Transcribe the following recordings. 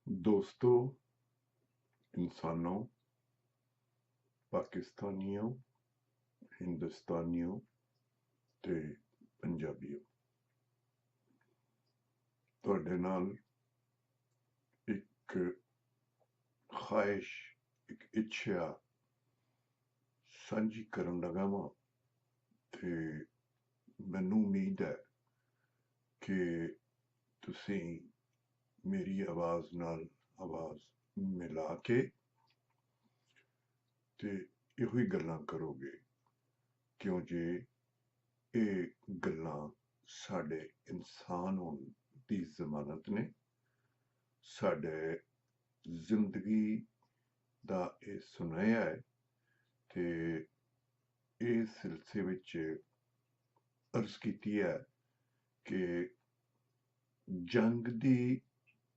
दोस्तों, इंसानों, पाकिस्तानियों, हिंदुस्तानियों ते पंजाबियों, ਤੁਹਾਡੇ ਨਾਲ ਇੱਕ ਖਾਹਿਸ਼, ਇੱਕ ਇੱਛਾ ਸਾਂਝੀ ਕਰਨ ਲੱਗਾ ਵਾਂ ਤੇ ਮੈਨੂੰ ਉਮੀਦ ਹੈ ਕਿ ਤੁਸੀਂ ਮੇਰੀ ਆਵਾਜ਼ ਨਾਲ ਆਵਾਜ਼ ਮਿਲਾ ਕੇ ਤੇ ਇਹੋ ਹੀ ਗੱਲਾਂ ਕਰੋਗੇ, ਕਿਉਂ ਜੇ ਇਹ ਗੱਲਾਂ ਸਾਡੇ ਇਨਸਾਨ ਹੋਣ ਦੀ ਜ਼ਮਾਨਤ ਨੇ। ਸਾਡੇ ਜ਼ਿੰਦਗੀ ਦਾ ਇਹ ਸੁਨੇਹਾ ਹੈ ਤੇ ਇਸ ਸਿਲਸਿਲੇ ਵਿੱਚ ਅਰਜ਼ ਕੀਤੀ ਹੈ ਕਿ ਜੰਗ ਦੀ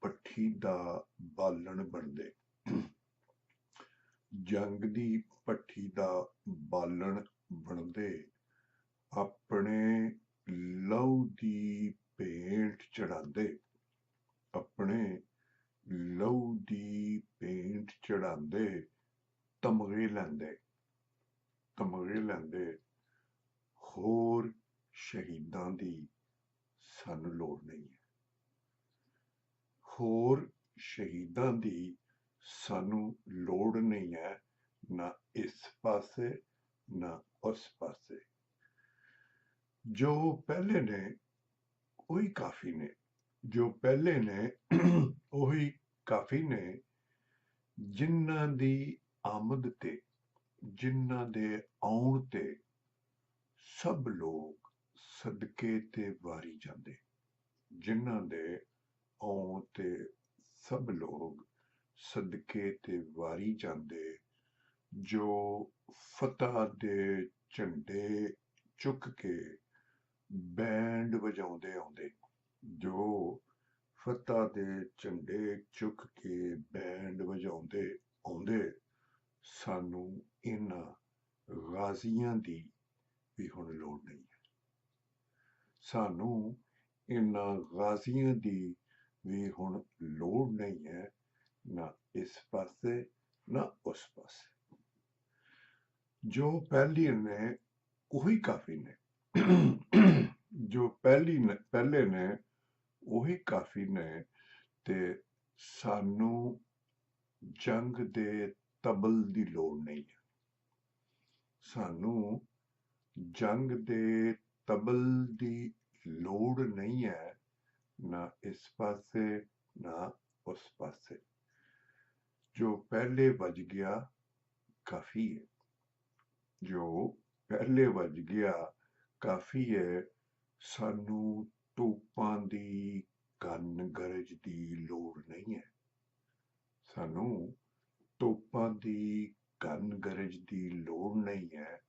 ਭੱਠੀ ਦਾ ਬਾਲਣ ਬਣਦੇ, ਜੰਗ ਦੀ ਭੱਠੀ ਦਾ ਬਾਲਣ ਬਣਦੇ, ਆਪਣੇ ਲਹੂ ਦੀ ਭੇਂਟ ਚੜਾਉਂਦੇ, ਆਪਣੇ ਲਹੂ ਦੀ ਭੇਂਟ ਚੜਾਉਂਦੇ, ਤਮਗੇ ਲੈਂਦੇ, ਹੋਰ ਸ਼ਹੀਦਾਂ ਦੀ ਸਾਨੂੰ ਲੋੜ ਨਹੀਂ ਹੈ। ਹੋਰ ਸ਼ਹੀਦਾਂ ਦੀ ਸਾਨੂੰ ਲੋੜ ਨਹੀਂ ਹੈ, ਨਾ ਇਸ ਪਾਸੇ ਨਾ ਉਸ ਪਾਸੇ। ਜੋ ਪਹਿਲੇ ਨੇ ਉਹੀ ਕਾਫੀ ਨੇ, ਜੋ ਪਹਿਲੇ ਨੇ ਉਹੀ ਕਾਫੀ ਨੇ, ਜਿਨ੍ਹਾਂ ਦੀ ਆਮਦ ਤੇ, ਜਿਨ੍ਹਾਂ ਦੇ ਆਉਣ ਤੇ ਸਭ ਲੋਕ ਸਦਕੇ ਤੇ ਵਾਰੀ ਜਾਂਦੇ, ਜਿਨ੍ਹਾਂ ਦੇ ਆਉਣ ਤੇ ਸਭ ਲੋਕ ਸਦਕੇ ਤੇ ਵਾਰੀ ਜਾਂਦੇ, ਜੋ ਫਤਹ ਦੇ ਝੰਡੇ ਚੁੱਕ ਕੇ ਬੈਂਡ ਵਜਾਉਂਦੇ ਆਉਂਦੇ, ਜੋ ਫਤਹ ਦੇ ਝੰਡੇ ਚੁੱਕ ਕੇ ਬੈਂਡ ਵਜਾਉਂਦੇ ਆਉਂਦੇ, ਸਾਨੂੰ ਇਹਨਾਂ ਗਾਜ਼ੀਆਂ ਦੀ ਵੀ ਹੁਣ ਲੋੜ ਨਹੀਂ ਹੈ। ਸਾਨੂੰ ਇਹਨਾਂ ਗਾਜ਼ੀਆਂ ਦੀ ਵੀ ਹੁਣ ਲੋੜ ਨਹੀਂ ਹੈ, ਨਾ ਇਸ ਪਾਸੇ ਨਾ ਉਸ ਪਾਸੇ। ਜੋ ਪਹਿਲੀ ਨੇ ਉਹੀ ਕਾਫੀ ਨੇ, ਜੋ ਪਹਿਲੇ ਨੇ ਉਹੀ ਕਾਫੀ ਨੇ, ਤੇ ਸਾਨੂੰ ਜੰਗ ਦੇ ਤਬਲ ਦੀ ਲੋੜ ਨਹੀਂ ਹੈ। ਸਾਨੂੰ ਜੰਗ ਦੇ ਤਬਲ ਦੀ ਲੋੜ ਨਹੀਂ ਹੈ, ਨਾ ਇਸ ਪਾਸੇ ਨਾ ਉਸ ਪਾਸੇ। ਜੋ ਪਹਿਲੇ ਵੱਜ ਗਿਆ ਕਾਫੀ ਹੈ, ਜੋ ਪਹਿਲੇ ਵੱਜ ਗਿਆ ਕਾਫੀ ਹੈ। ਸਾਨੂੰ ਤੋਪਾਂ ਦੀ ਕੰਨ ਗਰਜ ਦੀ ਲੋੜ ਨਹੀਂ ਹੈ, ਸਾਨੂੰ ਤੋਪਾਂ ਦੀ ਕੰਨ ਗਰਜ ਦੀ ਲੋੜ ਨਹੀਂ ਹੈ,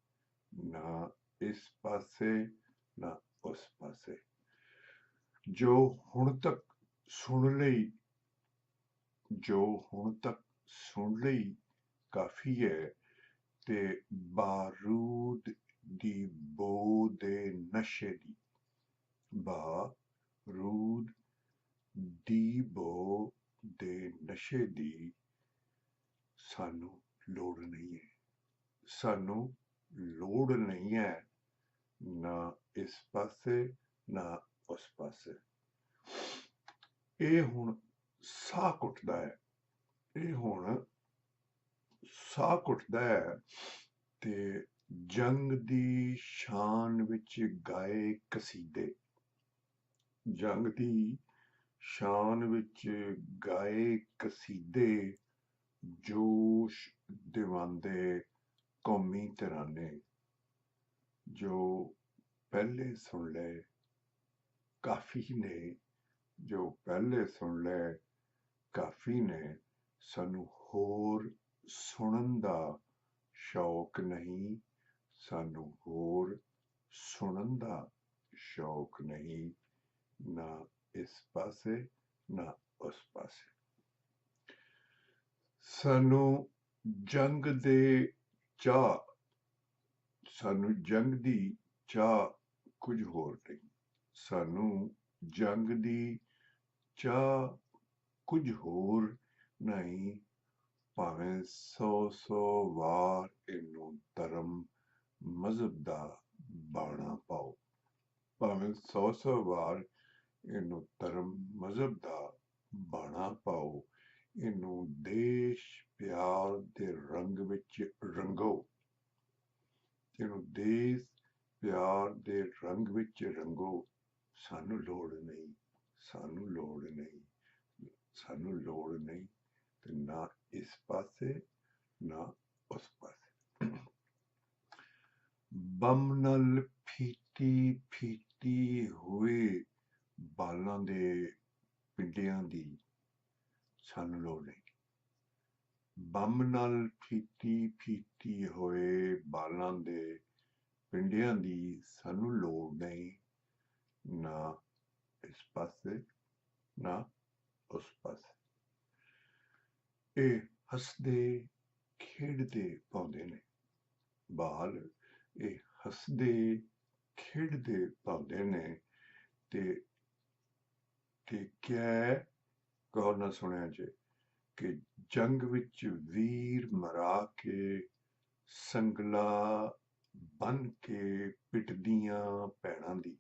ਨਾ ਇਸ ਪਾਸੇ ਨਾ ਉਸ ਪਾਸੇ। ਜੋ ਹੁਣ ਤੱਕ ਸੁਣ ਲਈ, ਜੋ ਹੁਣ ਤੱਕ ਸੁਣ ਲਈ ਕਾਫੀ ਹੈ, ਤੇ ਬਾਰੂਦ ਦੀ ਬੋ ਦੇ ਨਸ਼ੇ ਦੀ, ਬਾਰੂਦ ਦੀ ਬੋ ਦੇ ਨਸ਼ੇ ਦੀ ਸਾਨੂੰ ਲੋੜ ਨਹੀਂ ਹੈ, ਸਾਨੂੰ ਲੋੜ ਨਹੀਂ ਹੈ, ਨਾ ਇਸ ਪਾਸੇ ਨਾ ਉਸ ਪਾਸੇ। ਇਹ ਹੁਣ ਸਾਹ ਘੁੱਟਦਾ ਹੈ, ਇਹ ਹੁਣ ਸਾਹ ਘੁੱਟਦਾ ਹੈ, ਤੇ ਜੰਗ ਦੀ ਸ਼ਾਨ ਵਿੱਚ ਗਾਏ ਕਸੀਦੇ, ਜੰਗ ਦੀ ਸ਼ਾਨ ਵਿੱਚ ਗਾਏ ਕਸੀਦੇ, ਜੋਸ਼ ਦਿਵਾਉਂਦੇ ਕੌਮੀ ਤਰਾਨੇ, ਜੋ ਪਹਿਲੇ ਸੁਣ ਲਏ ਕਾਫੀ ਨੇ, ਜੋ ਪਹਿਲੇ ਸੁਣ ਲਏ ਕਾਫੀ ਨੇ, ਸਾਨੂੰ ਹੋਰ ਸੁਣਨ ਦਾ ਸ਼ੌਕ ਨਹੀਂ, ਸਾਨੂੰ ਹੋਰ ਸੁਣਨ ਦਾ ਸ਼ੌਕ ਨਹੀਂ, ਨਾ ਇਸ ਪਾਸੇ ਨਾ ਉਸ ਪਾਸੇ। ਸਾਨੂੰ ਜੰਗ ਦੇ ਚਾਹ, ਸਾਨੂੰ ਜੰਗ ਦੀ ਚਾਹ ਕੁਝ ਹੋਰ ਨਹੀਂ, ਸਾਨੂੰ ਜੰਗ ਦੀ ਚਾਹ ਕੁਝ ਹੋਰ ਨਹੀਂ, ਭਾਵੇਂ 100 ਵਾਰ ਇਹਨੂੰ ਧਰਮ ਮਜ਼ਹਬ ਦਾ ਬਾਣਾ ਪਾਓ, ਭਾਵੇਂ 100 ਵਾਰ ਇਹਨੂੰ ਧਰਮ ਮਜ਼ਹਬ ਦਾ ਬਾਣਾ ਪਾਓ, ਇਹਨੂੰ ਦੇਸ਼ ਪਿਆਰ ਦੇ ਰੰਗ ਵਿੱਚ ਰੰਗੋ, ਇਹਨੂੰ ਦੇਸ਼ ਪਿਆਰ ਦੇ ਰੰਗ ਵਿੱਚ ਰੰਗੋ। ਸਾਨੂੰ ਲੋੜ ਨਹੀਂ, ਸਾਨੂੰ ਲੋੜ ਨਹੀਂ, ਸਾਨੂੰ ਲੋੜ ਨਹੀਂ, ਤੇ ਨਾ ਇਸ ਪਾਸੇ ਨਾ ਉਸ ਪਾਸੇ। ਬੰਮ ਨਾਲ ਫੀਤੀ ਫੀਤੀ ਹੋਏ ਬਾਲਾਂ ਦੇ ਪਿੰਡਿਆਂ ਦੀ ਸਾਨੂੰ ਲੋੜ ਨਹੀਂ। ਬੰਮ ਨਾਲ ਫੀਤੀ ਫੀਤੀ ਹੋਏ ਬਾਲਾਂ ਦੇ ਪਿੰਡਿਆਂ ਦੀ ਸਾਨੂੰ ਲੋੜ ਨਹੀਂ, ਨਾ ਇਸ ਪਾਸੇ ਨਾ ਉਸ ਪਾਸੇ। ਇਹ ਹੱਸਦੇ ਖੇਡਦੇ ਪਾਉਂਦੇ ਨੇ ਬਾਲ, ਇਹ ਹੱਸਦੇ ਖੇਡਦੇ ਪਾਉਂਦੇ ਨੇ, ਤੇ ਕਿਆ ਗੌਰ ਨਾਲ ਸੁਣਿਆ ਜੇ ਕਿ ਜੰਗ ਵਿੱਚ ਵੀਰ ਮਰਾ ਕੇ ਸੰਗਲਾ ਬੰਨ ਕੇ ਪਿੱਟਦੀਆਂ ਭੈਣਾਂ ਦੀ,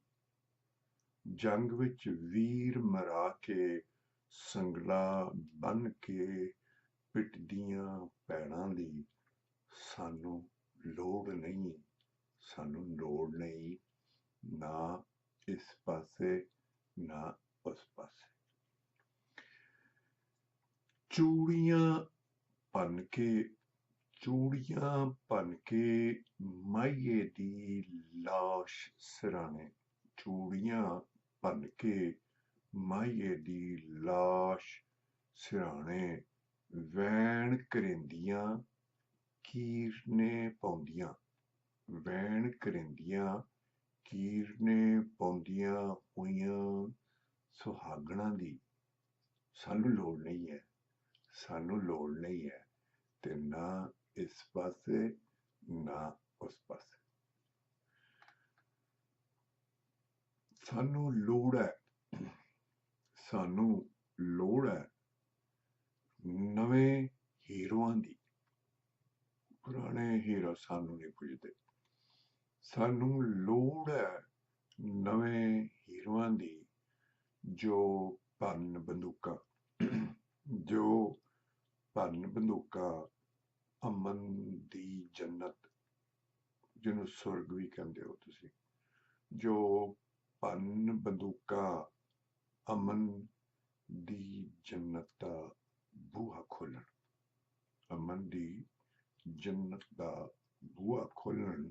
ਜੰਗ ਵਿੱਚ ਵੀਰ ਮਰਾ ਕੇ ਸੰਗਲਾ ਬੰਨ ਕੇ ਪਿੱਟਦੀਆਂ ਭੈਣਾਂ ਦੀ ਸਾਨੂੰ ਲੋੜ ਨਹੀਂ, ਸਾਨੂੰ ਲੋੜ ਨਹੀਂ, ਨਾ ਇਸ ਪਾਸੇ ਨਾ ਉਸ ਪਾਸੇ। ਚੂੜੀਆਂ ਭੰਨ ਕੇ, ਚੂੜੀਆਂ ਭੰਨ ਕੇ ਮਾਹੀਏ ਦੀ ਲਾਸ਼ ਸਿਰਾਣੇ, ਚੂੜੀਆਂ ਭੰਨ ਕੇ ਮਾਹੀਏ ਦੀ ਲਾਸ਼ ਸਿਰਾਣੇ, ਵੈਣ ਕਰਿੰਦੀਆਂ ਕੀਰਨੇ ਪਾਉਂਦੀਆਂ, ਵੈਣ ਕਰਿੰਦੀਆਂ ਕੀਰਨੇ ਪਾਉਂਦੀਆਂ ਹੋਈਆਂ ਸੁਹਾਗਣਾਂ ਦੀ ਸਾਨੂੰ ਲੋੜ ਨਹੀਂ ਹੈ, ਸਾਨੂੰ ਲੋੜ ਨਹੀਂ ਹੈ, ਤੇ ਨਾ ਇਸ ਪਾਸੇ ਨਾ ਉਸ ਪਾਸੇ। ਸਾਨੂੰ ਲੋੜ ਹੈ, ਸਾਨੂੰ ਲੋੜ ਹੈ ਨਵੇਂ ਹੀਰੋਆਂ ਦੀ, ਪੁਰਾਣੇ ਹੀਰੋ ਸਾਨੂੰ ਨਹੀਂ ਪੁੱਜਦੇ। ਸਾਨੂੰ ਲੋੜ ਹੈ ਨਵੇਂ ਹੀਰੋਆਂ ਦੀ, ਜੋ ਭੰਨ ਬੰਦੂਕਾਂ, ਜੋ ਭੰਨ ਬੰਦੂਕਾਂ ਅਮਨ ਦੀ ਜੰਨਤ, ਜਿਹਨੂੰ ਸੁਰਗ ਵੀ ਕਹਿੰਦੇ ਹੋ ਤੁਸੀਂ, ਜੋ ਭੰਨ ਬੰਦੂਕਾਂ ਅਮਨ ਦੀ ਜੰਨਤ ਦਾ ਬੂਹਾ ਖੋਲਣ, ਅਮਨ ਦੀ ਜੰਨਤ ਦਾ ਬੂਹਾ ਖੋਲਣ,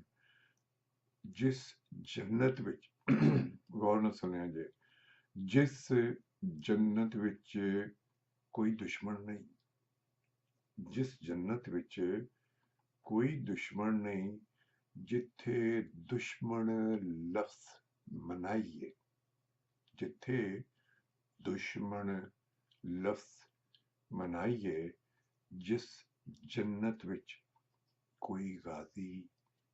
ਜਿਸ ਜੰਨਤ ਵਿੱਚ ਗੌਰ ਨਾਲ ਸੁਣਿਆ ਜੇ, ਜਿਸ ਜੰਨਤ ਵਿੱਚ ਕੋਈ ਦੁਸ਼ਮਣ ਨਹੀਂ, ਜਿਸ ਜੰਨਤ ਵਿੱਚ ਕੋਈ ਦੁਸ਼ਮਣ ਨਹੀਂ, ਜਿੱਥੇ ਦੁਸ਼ਮਣ ਲਫ਼ਜ਼ ਮਨਾਈਏ, ਜਿੱਥੇ ਦੁਸ਼ਮਣ ਲਫ਼ਜ਼ ਮਨਾਈਏ, ਜਿਸ ਜੰਨਤ ਵਿੱਚ ਕੋਈ ਗਾਜ਼ੀ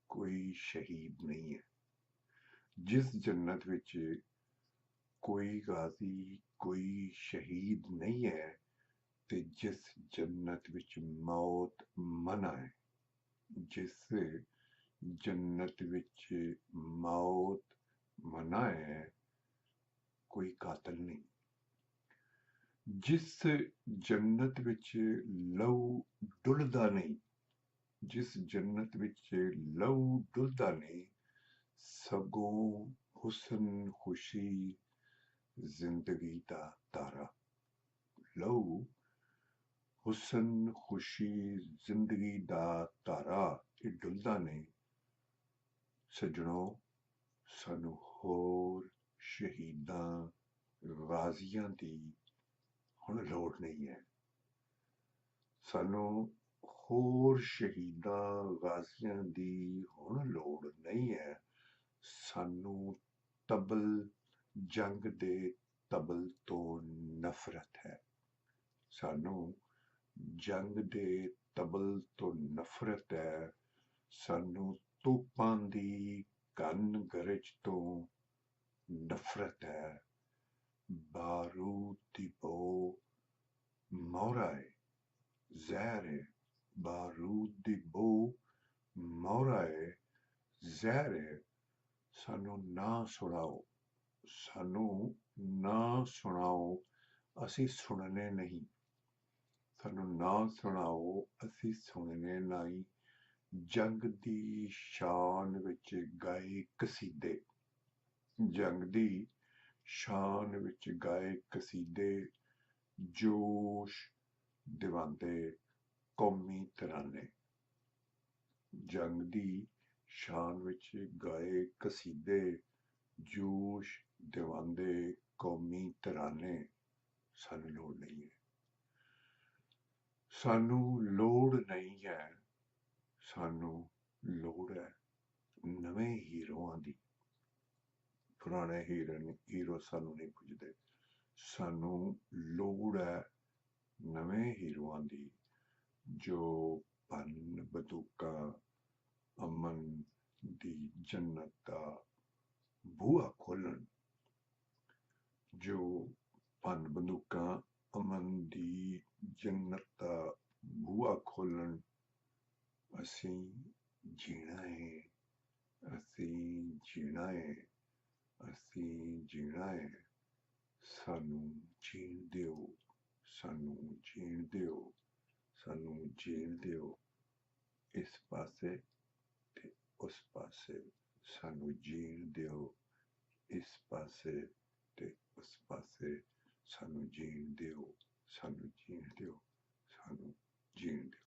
ਕੋਈ ਸ਼ਹੀਦ ਨਹੀਂ ਹੈ, ਜਿਸ ਜੰਨਤ ਵਿੱਚ ਕੋਈ ਗਾਜ਼ੀ ਕੋਈ ਸ਼ਹੀਦ ਨਹੀਂ ਹੈ, ਤੇ ਜਿਸ ਜੰਨਤ ਵਿੱਚ ਮੌਤ ਮਨਾ ਹੈ, ਜਿਸ ਜੰਨਤ ਵਿੱਚ ਮੌਤ ਮਨਾ ਹੈ, ਕੋਈ ਕਾਤਲ ਨਹੀਂ, ਜਿਸ ਜੰਨਤ ਵਿੱਚ ਲਹੂ ਡੁੱਲਦਾ ਨਹੀਂ, ਜਿਸ ਜੰਨਤ ਵਿੱਚ ਲਹੂ ਡੁੱਲਦਾ ਨਹੀਂ, ਸਗੋਂ ਹੁਸਨ ਖੁਸ਼ੀ ਜ਼ਿੰਦਗੀ ਦਾ ਤਾਰਾ, ਲਹੂ ਹੁਸਨ ਖੁਸ਼ੀ ਜ਼ਿੰਦਗੀ ਦਾ ਤਾਰਾ, ਇਹ ਡੁੱਲਦਾ ਨਹੀਂ। ਸੱਜਣੋ, ਸਾਨੂੰ ਹੋਰ ਸ਼ਹੀਦਾਂ ਗਾਜ਼ੀਆਂ ਦੀ ਹੁਣ ਲੋੜ ਨਹੀਂ ਹੈ, ਸਾਨੂੰ ਹੋਰ ਸ਼ਹੀਦਾਂ ਗਾਜ਼ੀਆਂ ਦੀ ਹੁਣ ਲੋੜ ਨਹੀਂ ਹੈ, ਸਾਨੂੰ ਤਬਲ ਜੰਗ ਦੇ ਤਬਲ ਤੋਂ ਨਫ਼ਰਤ ਹੈ, ਸਾਨੂੰ ਜੰਗ ਦੇ ਤਬਲ ਤੋਂ ਨਫ਼ਰਤ ਹੈ, ਸਾਨੂੰ ਤੋਪਾਂ ਦੀ ਘਨ ਗਰਜ ਤੋਂ ਨਫ਼ਰਤ ਹੈ, ਬਾਰੂਦ ਦੀ ਬੋ ਮੌਰਾ ਏ, ਜ਼ਹਿਰ ਏ, ਬਾਰੂਦ ਦੀ ਬੋ ਮੌਰਾ ਏ, ਜ਼ਹਿਰ ਏ, ਸਾਨੂੰ ਨਾ ਸੁਣਾਓ, ਸਾਨੂੰ ਨਾ ਸੁਣਾਓ, ਅਸੀਂ ਸੁਣਨੇ ਨਹੀਂ। ਸਾਨੂੰ ਨਾ ਸੁਣਾਓ, ਅਸੀਂ ਸੁਣਨੇ ਨਹੀਂ। ਜੰਗ ਦੀ ਸ਼ਾਨ ਵਿੱਚ ਗਾਏ ਕਸੀਦੇ, ਜੰਗ ਦੀ ਸ਼ਾਨ ਵਿੱਚ ਗਾਏ ਕਸੀਦੇ, ਜੋਸ਼ ਦਿਵਾਉਂਦੇ ਕੌਮੀ ਤਰਾਨੇ। ਜੰਗ ਦੀ ਸ਼ਾਨ ਵਿੱਚ ਗਾਏ ਕਸੀਦੇ, ਜੋਸ਼ ਦਿਵਾਉਂਦੇ ਕੌਮੀ ਤਰਾਨੇ। ਸਾਨੂੰ ਲੋੜ ਨਹੀਂ ਹੈ, ਸਾਨੂੰ ਲੋੜ ਨਹੀਂ ਹੈ, ਸਾਨੂੰ ਲੋੜ ਹੈ ਨਵੇਂ ਹੀਰੋਆਂ ਦੀ। ਪੁਰਾਣੇ ਹੀਰੋ ਸਾਨੂੰ ਨਹੀਂ ਪੁੱਜਦੇ। ਸਾਨੂੰ ਲੋੜ ਹੈ ਨਵੇਂ ਹੀਰੋਆਂ ਦੀ, ਜੋ ਭੰਨ ਬੰਦੂਕਾਂ ਅਮਨ ਦੀ ਜੰਨਤ ਦਾ ਬੂਹਾ ਖੋਲਣ, ਜੋ ਭੰਨ ਬੰਦੂਕਾਂ ਅਮਨ ਦੀ ਜੰਨਤ ਦਾ ਬੂਹਾ ਖੋਲਣ। ਅਸੀਂ ਜੀਣਾ ਹੈ, ਅਸੀਂ ਜੀਣਾ ਹੈ, ਅਸੀਂ ਜੀਣਾ ਹੈ। ਸਾਨੂੰ ਜੀਣ ਦਿਓ, ਸਾਨੂੰ ਜੀਣ ਦਿਓ, ਸਾਨੂੰ ਜੀਣ ਦਿਓ। ਇਸ ਪਾਸੇ ਤੇ ਉਸ ਪਾਸੇ ਸਾਨੂੰ ਜੀਣ ਦਿਓ, ਇਸ ਪਾਸੇ ਤੇ ਉਸ ਪਾਸੇ ਸਾਨੂੰ ਜੀਣ ਦਿਓ, ਸਾਨੂੰ ਜੀਣ ਦਿਓ, ਸਾਨੂੰ ਜੀਣ ਦਿਓ।